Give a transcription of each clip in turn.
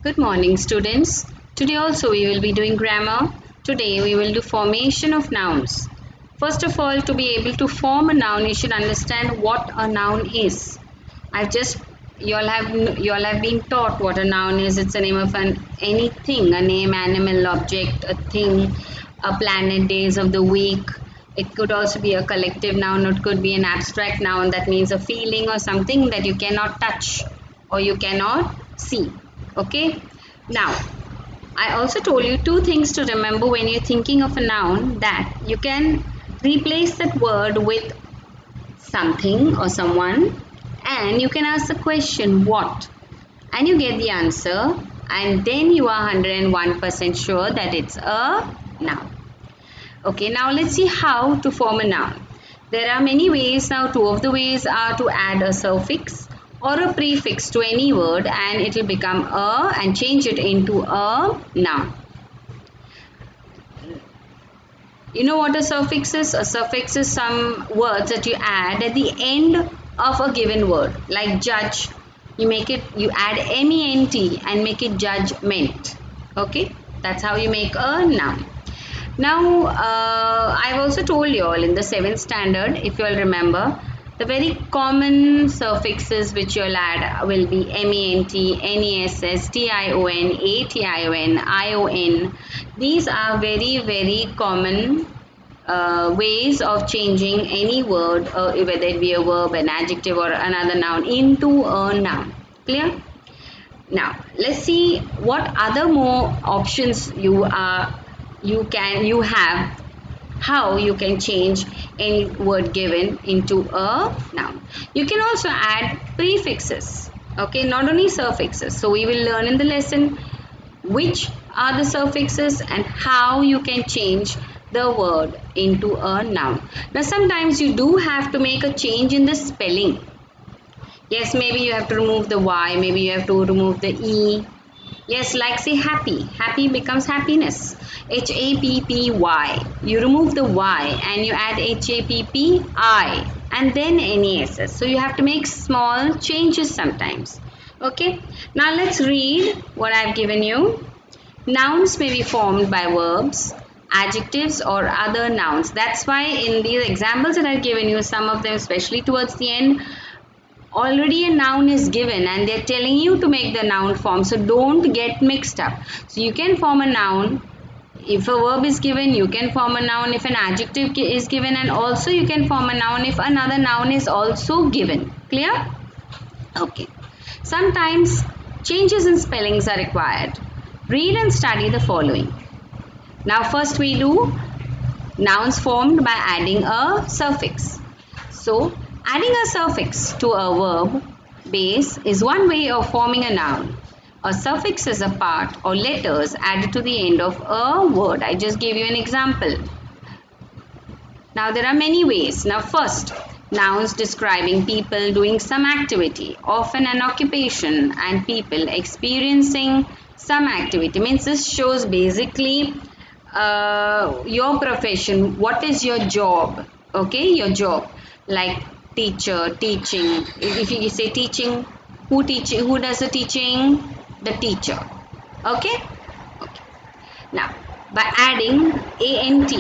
Good morning, students. Today also we will be doing grammar. Today we will do formation of nouns. First of all, to be able to form a noun, you should understand what a noun is. I've just you all have been taught what a noun is. It's a name of anything, a name, animal, object, a thing, a planet, days of the week. It could also be a collective noun. It could be an abstract noun that means a feeling or something that you cannot touch or you cannot see. Okay. Now, I also told you two things to remember when you're thinking of a noun, that you can replace that word with something or someone, and you can ask the question what, and you get the answer, and then you are 101% sure that it's a noun. Okay, now let's see how to form a noun. There are many ways. Now two of the ways are to add a suffix or a prefix to any word and it will become a and change it into a noun. You know what a suffix is? A suffix is some words that you add at the end of a given word. Like judge, you add ment and make it judgment. Okay, that's how you make a noun. Now, I've also told you all in the 7th standard, if you all remember, the very common suffixes which you'll add will be ment, ness, tion, ation, ion. These are very, very common ways of changing any word, whether it be a verb, an adjective or another noun, into a noun. Clear? Now, let's see what other more options you have, how you can change any word given into a noun. You can also add prefixes, okay, not only suffixes. So we will learn in the lesson which are the suffixes and how you can change the word into a noun. Now sometimes you do have to make a change in the spelling. Yes, maybe you have to remove the y, maybe you have to remove the e. Yes, like say happy. Happy becomes happiness. Happy. You remove the y and you add happi and then ness. So you have to make small changes sometimes. Okay. Now let's read what I've given you. Nouns may be formed by verbs, adjectives or other nouns. That's why in these examples that I've given you, some of them especially towards the end, already a noun is given and they're telling you to make the noun form, so don't get mixed up. So you can form a noun if a verb is given, you can form a noun if an adjective is given, and also you can form a noun if another noun is also given. Clear? Okay. Sometimes changes in spellings are required. Read and study the following. Now first we do nouns formed by adding a suffix. So adding a suffix to a verb base is one way of forming a noun. A suffix is a part or letters added to the end of a word. I just gave you an example. Now there are many ways. Now first, nouns describing people doing some activity, often an occupation, and people experiencing some activity. Means this shows basically your profession. What is your job? Okay, your job. Like teacher, teaching. If you say teaching, who does the teaching? The teacher. Okay? Okay. Now, by adding ant,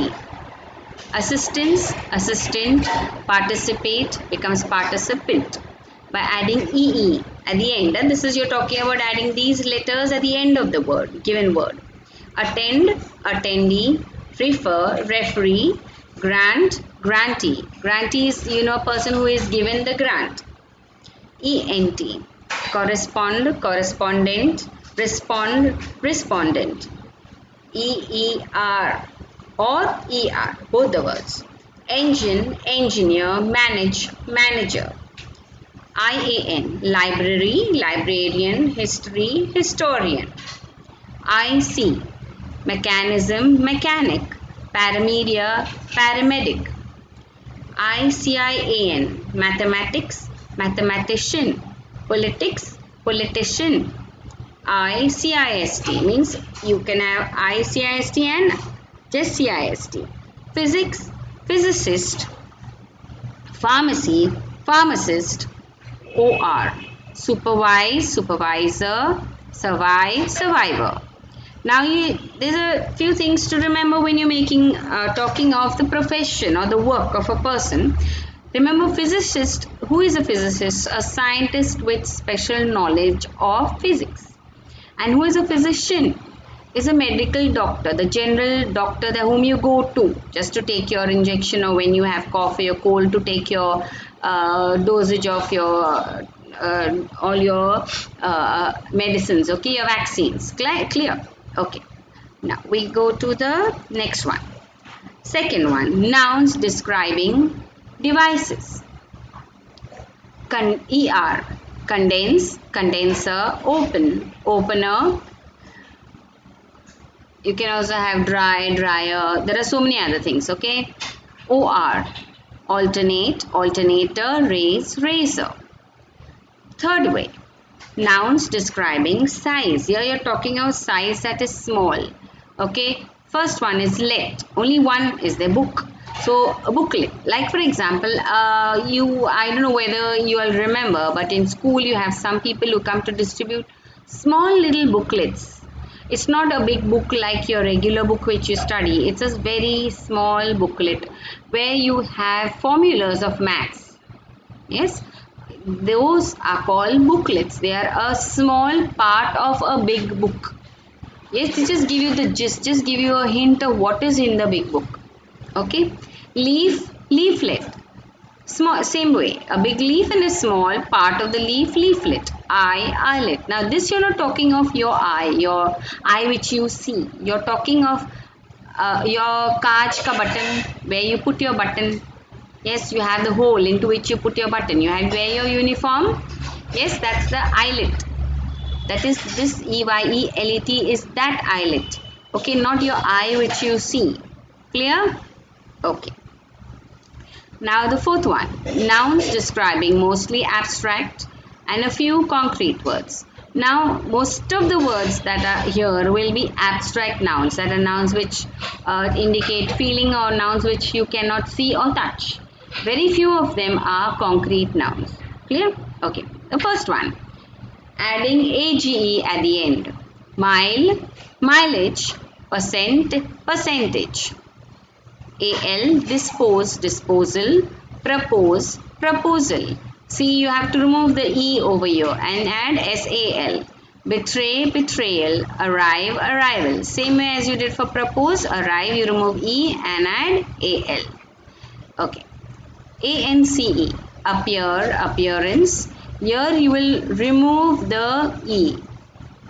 assistance, assistant, participate becomes participant. By adding ee at the end, and this is you're talking about adding these letters at the end of the word, given word. Attend, attendee, refer, referee, grant, grantee. Grantee is, a person who is given the grant. ENT, correspond, correspondent, respond, respondent. EER or ER, both the words. Engine, engineer, manage, manager. IAN, library, librarian, history, historian. IC, mechanism, mechanic, paramedia, paramedic. ICIAN, mathematics, mathematician, politics, politician. ICIST means you can have ICIST and just CIST. Physics, physicist. Pharmacy, pharmacist. OR, supervise, supervisor, survive, survivor. Now there's a few things to remember when you're talking of the profession or the work of a person. Remember, physicist. Who is a physicist? A scientist with special knowledge of physics. And who is a physician? Is a medical doctor, the general doctor whom you go to just to take your injection, or when you have cough or cold to take your dosage of your all your medicines, okay, your vaccines. Clear? Okay. Now we go to the next one. Second one, nouns describing devices. ER, condense, condenser, open, opener. You can also have dry, dryer. There are so many other things, okay? OR, alternate, alternator, raise, razor. Third way, nouns describing size. Here you're talking of size that is small, okay? First one is let. Only one is the book. So a booklet, like for example, I don't know whether you all remember, but in school you have some people who come to distribute small little booklets. It's not a big book like your regular book which you study. It's a very small booklet where you have formulas of maths. Yes, those are called booklets. They are a small part of a big book. Yes, they just give you the gist, just give you a hint of what is in the big book. Okay, leaf, leaflet. Small, same way, a big leaf and a small part of the leaf, leaflet. Eyelid. Now this you're not talking of your eye which you see. You're talking of your kaach ka button, where you put your button. Yes, you have the hole into which you put your button. You have wear your uniform. Yes, that's the eyelet. That is this EYELET is that eyelet. Okay, not your eye which you see. Clear? Okay. Now the fourth one, nouns describing mostly abstract and a few concrete words. Now most of the words that are here will be abstract nouns, that are nouns which indicate feeling, or nouns which you cannot see or touch. Very few of them are concrete nouns. Clear? Okay. The first one, adding AGE at the end. Mile, mileage, percent, percentage. AL, dispose, disposal, propose, proposal. See, you have to remove the E over here and add SAL. Betray, betrayal, arrive, arrival. Same way as you did for propose, arrive, you remove E and add AL. Okay. ANCE, appear, appearance. Here you will remove the E.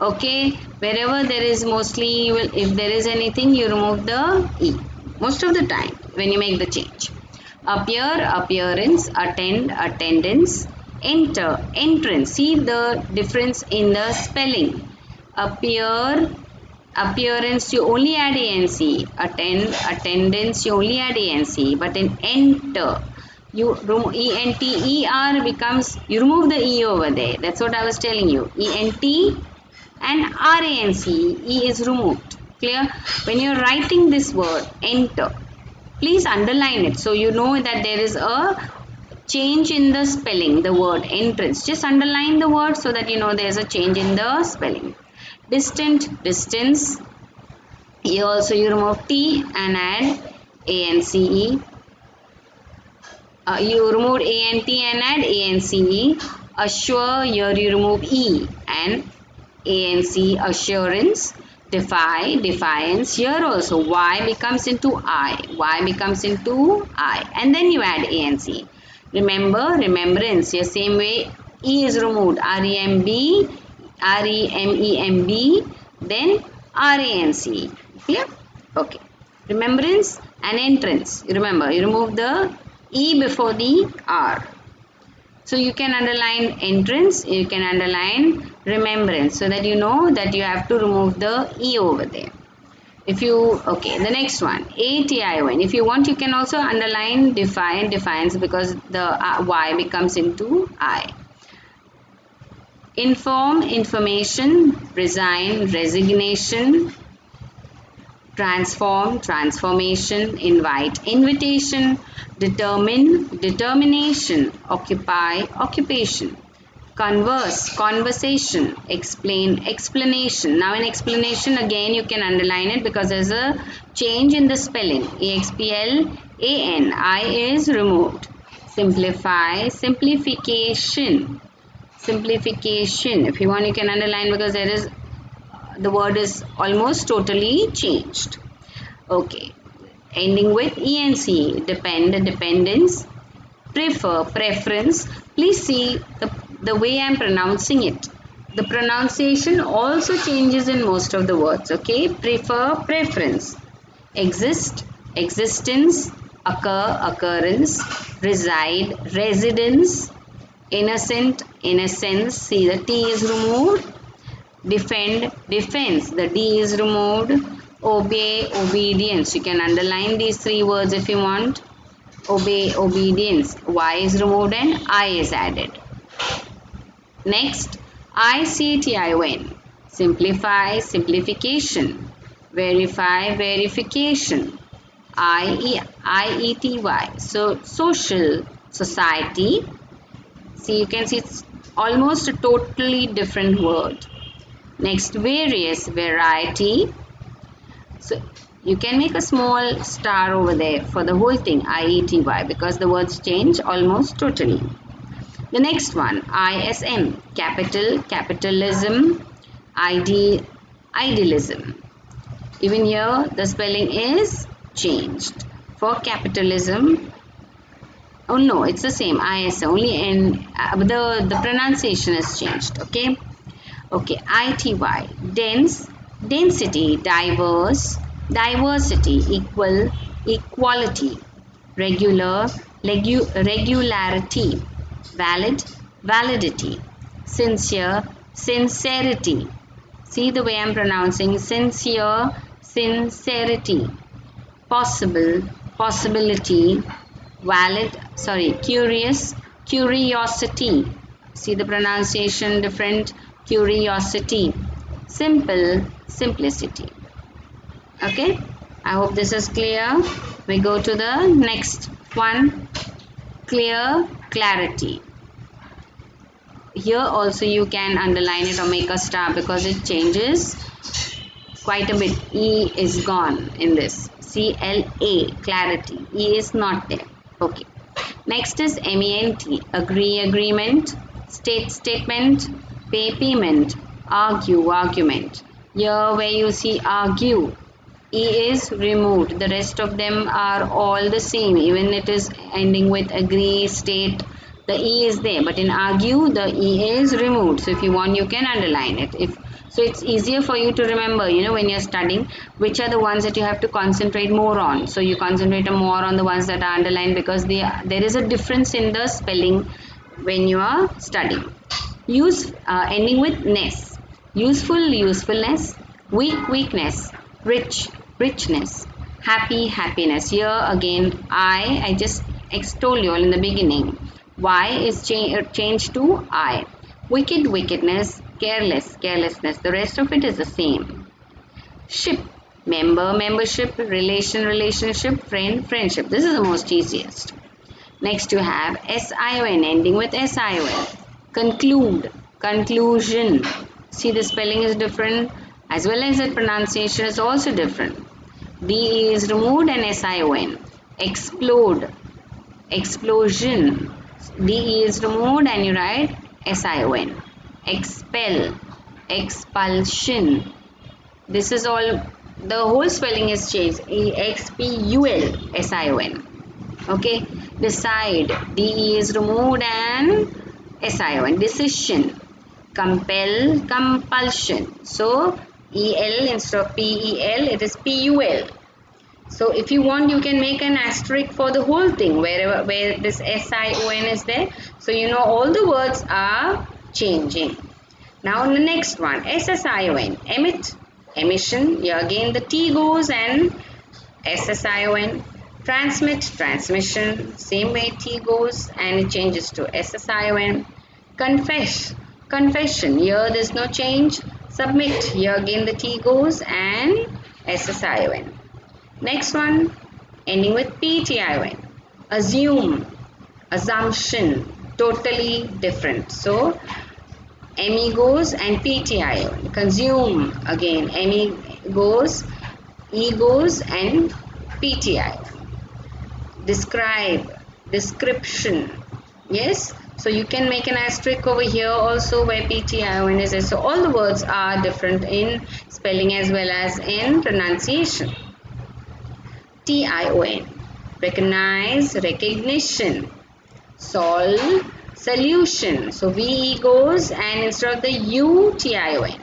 Okay, wherever there is mostly, if there is anything, you remove the E. Most of the time when you make the change. Appear, appearance, attend, attendance, enter, entrance. See the difference in the spelling. Appear, appearance, you only add ANC. Attend, attendance, you only add ANC. But in enter, you remove ENTER becomes, you remove the E over there. That's what I was telling you. ENT and RANC, E is removed. Clear? When you're writing this word, enter, please underline it so you know that there is a change in the spelling, the word entrance. Just underline the word so that you know there's a change in the spelling. Distant, distance. Here also you remove T and add ANCE. You remove ANT and add ANCE. Assure, here you remove E and ANC, assurance. Defy, defiance. Here also Y becomes into I. Y becomes into I. And then you add ANC. Remember, remembrance. Here same way E is removed. REMB, REMEMB, then RANC. Clear? Okay. Remembrance and entrance. Remember, you remove the E before the R. So you can underline entrance, you can underline remembrance, so that you know that you have to remove the E over there. If you, okay, the next one, ATION. If you want, you can also underline defy and defiance, because the Y becomes into I. Inform, information, resign, resignation, transform, transformation, invite, invitation, determine, determination, occupy, occupation. Converse, conversation. Explain, explanation. Now in explanation again you can underline it because there's a change in the spelling. EXPLAN, I is removed. Simplify, simplification. Simplification. If you want you can underline because there is the word is almost totally changed. Okay. Ending with ENC. Depend, dependence. Prefer, preference. Please see the way I am pronouncing it. The pronunciation also changes in most of the words. Okay. Prefer, preference. Exist, existence. Occur, occurrence. Reside, residence. Innocent, innocence. See the T is removed. Defend, defense. The D is removed. Obey, obedience. You can underline these three words if you want. Obey, obedience. Y is removed and I is added. Next, ICTION. Simplify, simplification. Verify, verification. IETY. So, social, society. See, you can see it's almost a totally different word. Next, various, variety. So, you can make a small star over there for the whole thing, IETY, because the words change almost totally. The next one, ISM, capital, capitalism, idealism. Even here, the spelling is changed. For capitalism, oh no, it's the same, ISM, only in the pronunciation is changed, okay? Okay, ITY, dense, density, diverse, diversity, equal, equality, regular, regularity, valid, validity, sincere, sincerity. See the way I am pronouncing sincere, sincerity, possible, possibility, valid, curious, curiosity. See the pronunciation different, curiosity, simple, simplicity. Okay, I hope this is clear. We go to the next one, clear, clarity. Here also you can underline it or make a star because it changes quite a bit. E is gone in this. CLA, clarity. E is not there. Okay. Next is MENT, agree, agreement, state, statement, pay, payment, argue, argument. Here where you see argue, E is removed. The rest of them are all the same. Even it is ending with agree, state, the E is there. But in argue, the E is removed. So if you want, you can underline it. So it's easier for you to remember, when you're studying, which are the ones that you have to concentrate more on. So you concentrate more on the ones that are underlined because there is a difference in the spelling when you are studying. Use ending with ness. Useful, usefulness. Weak, weakness. Rich, richness. Happy, happiness. Here again, I just told you all in the beginning. Y is changed to I. Wicked, wickedness. Careless, carelessness. The rest of it is the same. Ship, member, membership, relation, relationship, friend, friendship. This is the most easiest. Next you have SION ending with SION. Conclude, conclusion. See the spelling is different as well as the pronunciation is also different. DE is removed and SION. Explode, explosion. DE is removed and you write SION. Expel, expulsion. This is all, the whole spelling is changed. EXPUL, SION. Okay, decide, DE is removed and SION. Decision, compel, compulsion. So EL instead of PEL, it is PUL. So if you want, you can make an asterisk for the whole thing where this SION is there. So all the words are changing. Now the next one, SSION, emit, emission. Here again the T goes and SSION. Transmit, transmission. Same way T goes and it changes to SSION. Confess, confession. Here there's no change. Submit. Here again the T goes and SSION. Next one, ending with PTION. Assume, assumption. Totally different. So amigos and PTION. Consume, again, amigos, egos and PTION. Describe, description. Yes, so you can make an asterisk over here also where PTION is. So all the words are different in spelling as well as in pronunciation. TION, recognize, recognition. Solve, solution. So VE goes and instead of the U, TION.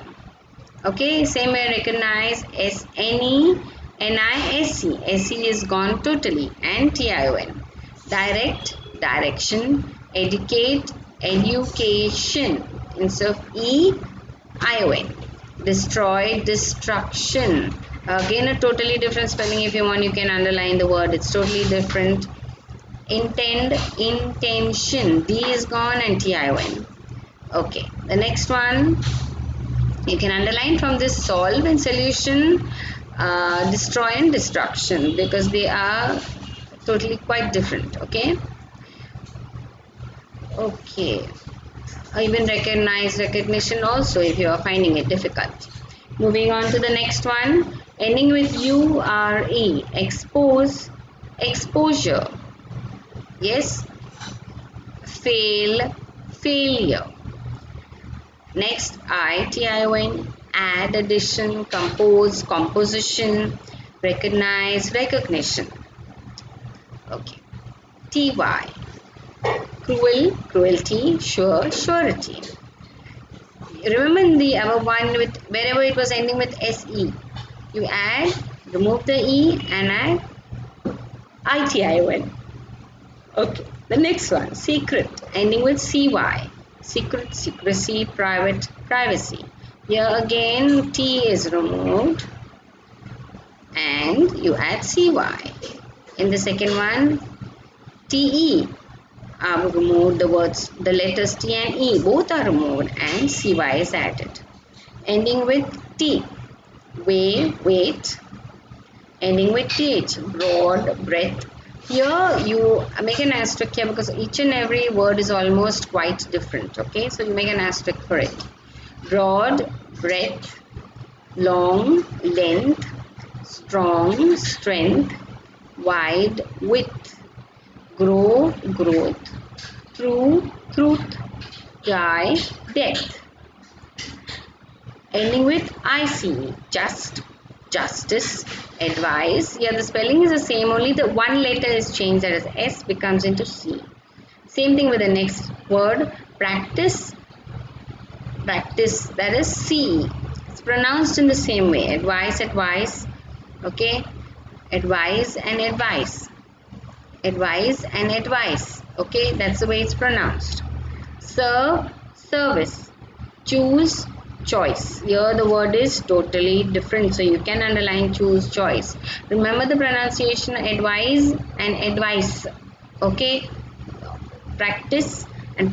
Okay, same way recognize, SNE, NISE. SE is gone totally, and TION. Direct, direction. Educate, education. Instead of E, ION. Destroy, destruction. Again, a totally different spelling. If you want, you can underline the word. It's totally different. Intend, intention. D is gone and TION. Okay, the next one. You can underline from this solve and solution, destroy and destruction, because they are totally quite different. Okay. Okay. Even recognize, recognition also if you are finding it difficult. Moving on to the next one, ending with URE, expose, exposure. Yes. Fail, failure. Next, ITION, add, addition, compose, composition, recognize, recognition. Okay. TY, cruel, cruelty, sure, surety. Remember in the above one, with wherever it was ending with SE, you add, remove the E and add ITION. Okay. The next one, secret, ending with CY. Secret, secrecy, private, privacy. Here again T is removed and you add CY. In the second one, TE, removed the words, the letters T and E both are removed and CY is added. Ending with T, way, weight. Ending with TH, broad, breadth. Here you make an asterisk here because each and every word is almost quite different. Okay, so you make an asterisk for it. Broad, breadth, long, length, strong, strength, wide, width, grow, growth, true, truth, die, depth. Ending with ICE, just, justice, advice. Here the spelling is the same, only the one letter is changed, that is S becomes into C. Same thing with the next word, practice, practice, that is C. It's pronounced in the same way, advice, advice. Okay, advice and advice, advice and advice. Okay, that's the way it's pronounced. Serve, service, choose, choice. Here the word is totally different, so you can underline choose, choice. Remember the pronunciation, advise and advice. Okay, practice and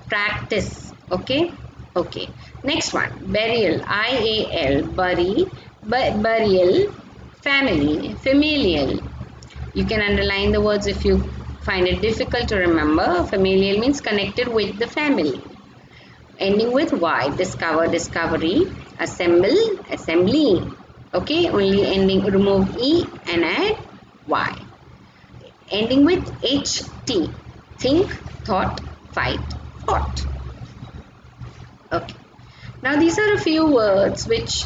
practice. Okay. Okay, next one, burial, IAL, bury, burial, family, familial. You can underline the words if you find it difficult to remember. Familial means connected with the family. Ending with Y, discover, discovery, assemble, assembly. Okay, only ending, remove E and add Y. Ending with HT, think, thought, fight, fought. Okay, now these are a few words which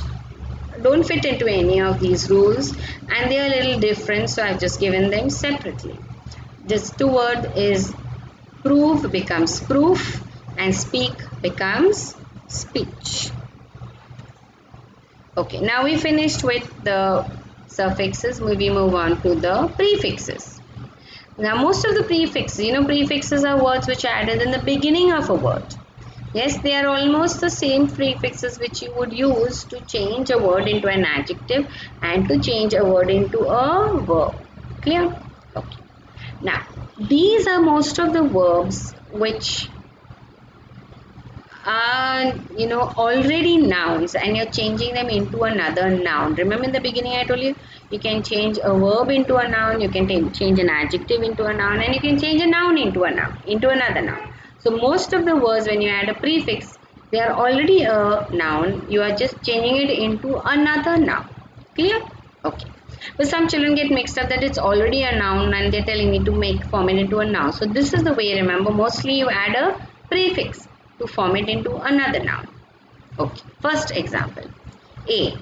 don't fit into any of these rules and they are a little different, so I've just given them separately. This two word is prove becomes proof and speak becomes speech. Okay, now we finished with the suffixes. We move on to the prefixes. Now most of the prefixes, prefixes are words which are added in the beginning of a word. Yes, they are almost the same prefixes which you would use to change a word into an adjective and to change a word into a verb. Clear? Okay. Now, these are most of the verbs which are, already nouns and you're changing them into another noun. Remember in the beginning I told you, you can change a verb into a noun, you can change an adjective into a noun, and you can change a noun into a noun, into another noun. So most of the words when you add a prefix, They are already a noun. You are just changing it into another noun. Clear? Okay. But some children get mixed up that it's already a noun and they're telling me to form it into a noun. So this is the way, remember, mostly you add a prefix to form it into another noun. Okay. First example. A.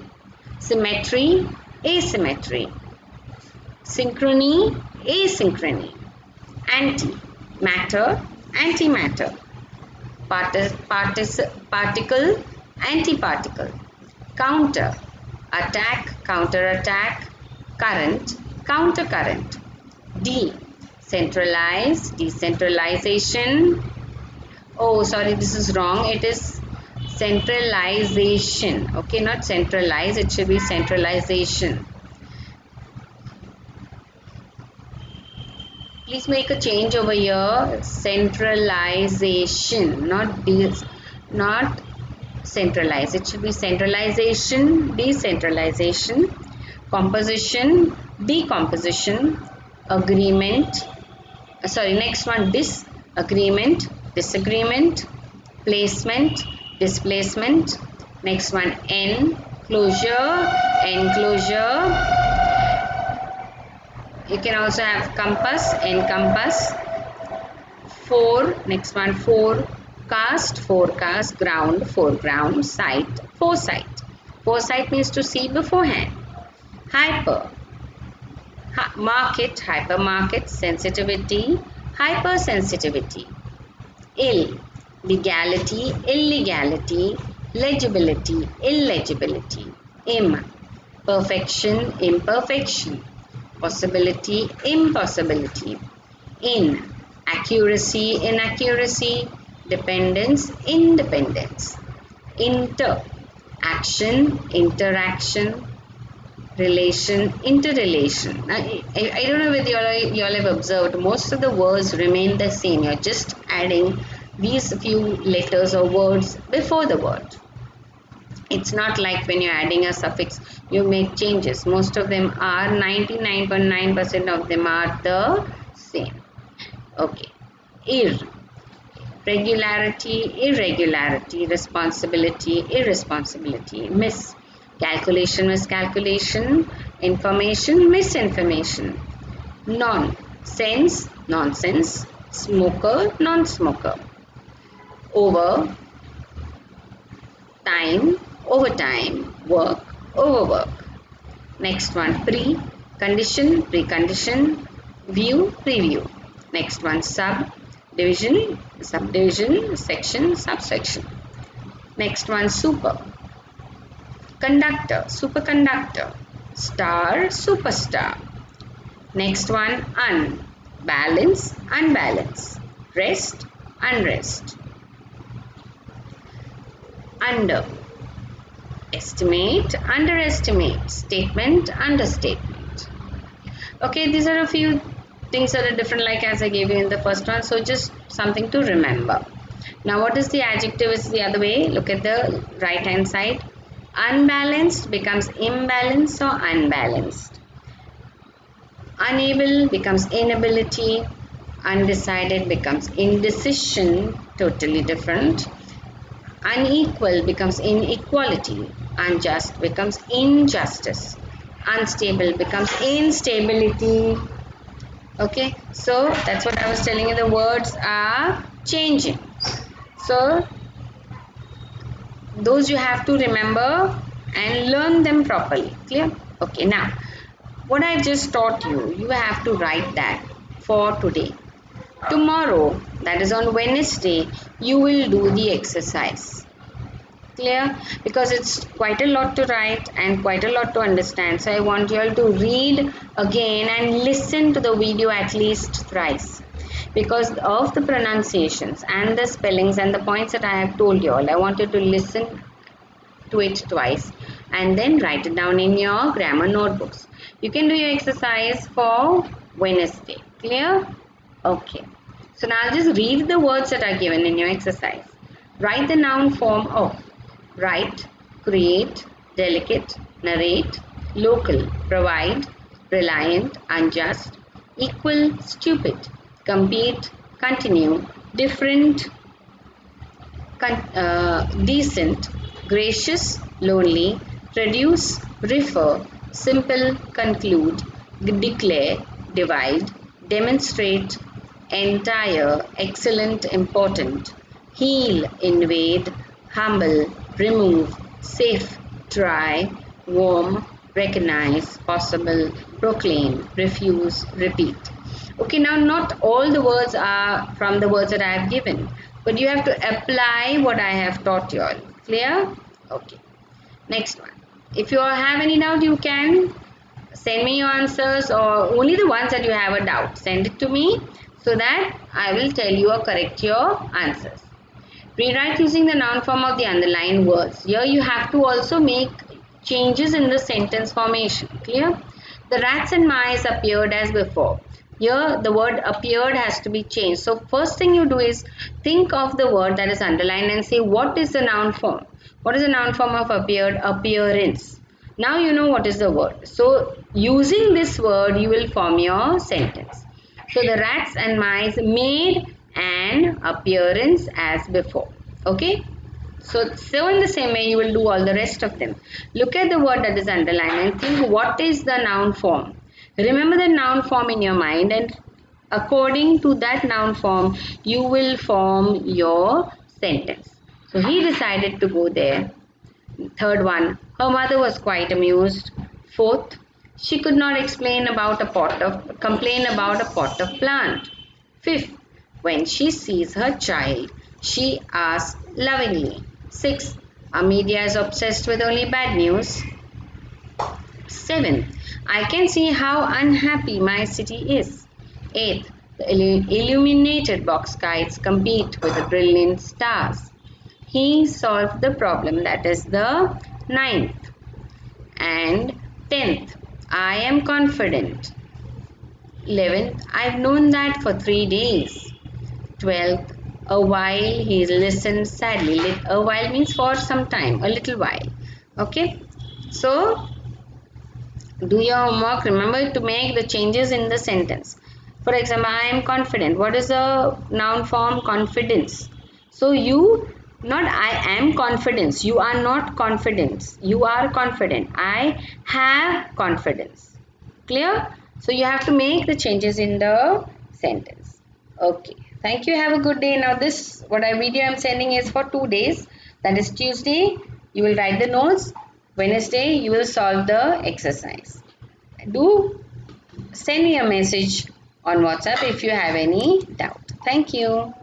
Symmetry, asymmetry. Synchrony, asynchrony. Anti. Matter, antimatter. Particle, antiparticle. Counter, attack, counterattack. Current, countercurrent. D, centralize, decentralization. Oh, sorry, this is wrong. It is centralization. Okay, not centralize, it should be centralization. Please make a change over here. Centralization, not centralize. It should be centralization, decentralization. Composition, decomposition. Agreement. Sorry, next one, disagreement, disagreement. Placement, displacement. Next one, enclosure, enclosure. You can also have compass, encompass. Next one, forecast, forecast. Ground, foreground. Sight, foresight. Foresight means to see beforehand. Hyper, market, hypermarket. Sensitivity, hypersensitivity. Ill, legality, illegality. Legibility, illegibility. Perfection, imperfection. Possibility, impossibility. Accuracy, inaccuracy. Dependence, independence. Action, interaction. Relation, interrelation. Now, I don't know whether you all have observed, most of the words remain the same. You're just adding these few letters or words before the word. It's not like when you're adding a suffix, you make changes. Most of them are, 99.9% of them are the same. Okay. Regularity, irregularity. Responsibility, irresponsibility. Calculation, miscalculation. Information, misinformation. Nonsense, nonsense. Smoker, non-smoker. Time, overtime. Work, overwork. Next one, condition, precondition. View, preview. Next one, subdivision, subdivision. Section, subsection. Next one, conductor, superconductor. Star, superstar. Next one, balance, unbalance. Rest, unrest. Estimate, underestimate. Statement, understatement. Okay, these are a few things that are different, like as I gave you in the first one. So just something to remember. Now what is the adjective? Is the other way. Look at the right hand side. Unbalanced becomes imbalanced or unbalanced. Unable becomes inability. Undecided becomes indecision, totally different. Unequal becomes inequality. Unjust becomes injustice. Unstable becomes instability. Okay, so that's what I was telling you. The words are changing. So those you have to remember and learn them properly. Clear? Okay, now what I've just taught you, you have to write that for today. Tomorrow, that is on Wednesday, you will do the exercise. Clear? Because it's quite a lot to write and quite a lot to understand. So I want you all to read again and listen to the video at least thrice. Because of the pronunciations and the spellings and the points that I have told you all, I want you to listen to it twice and then write it down in your grammar notebooks. You can do your exercise for Wednesday. Clear? Okay. So now I'll just read the words that are given in your exercise. Write the noun form of right, create, delicate, narrate, local, provide, reliant, unjust, equal, stupid, compete, continue, different, decent, gracious, lonely, produce, refer, simple, conclude, declare, divide, demonstrate, entire, excellent, important, heal, invade, humble, remove, safe, try, warm, recognize, possible, proclaim, refuse, repeat. Okay, now not all the words are from the words that I have given, but you have to apply what I have taught you all. Clear? Okay. Next one. If you have any doubt, you can send me your answers, or only the ones that you have a doubt. Send it to me so that I will tell you or correct your answers. Rewrite using the noun form of the underlined words. Here you have to also make changes in the sentence formation. Clear? The rats and mice appeared as before. Here the word appeared has to be changed. So first thing you do is think of the word that is underlined and say what is the noun form. What is the noun form of appeared? Appearance. Now you know what is the word. So using this word you will form your sentence. So the rats and mice made an appearance as before. Okay. So in the same way you will do all the rest of them. Look at the word that is underlined and think what is the noun form. Remember the noun form in your mind, and according to that noun form you will form your sentence. So he decided to go there. Third one, her mother was quite amused. Fourth, she could not complain about a pot of plant. Fifth, when she sees her child, she asks lovingly. Sixth, our media is obsessed with only bad news. Seventh, I can see how unhappy my city is. Eighth, the illuminated box kites compete with the brilliant stars. He solved the problem, that is the ninth. And 10th, I am confident. 11th, I've known that for 3 days. 12th, a while he listened sadly. A while means for some time, a little while. Okay, so do your homework. Remember to make the changes in the sentence. For example, I am confident. What is the noun form? Confidence. So you, not I am confidence. You are not confidence. You are confident. I have confidence. Clear? So you have to make the changes in the sentence. Okay. Thank you. Have a good day. Now this video I'm sending is for 2 days. That is Tuesday. You will write the notes. Wednesday you will solve the exercise. Do send me a message on WhatsApp if you have any doubt. Thank you.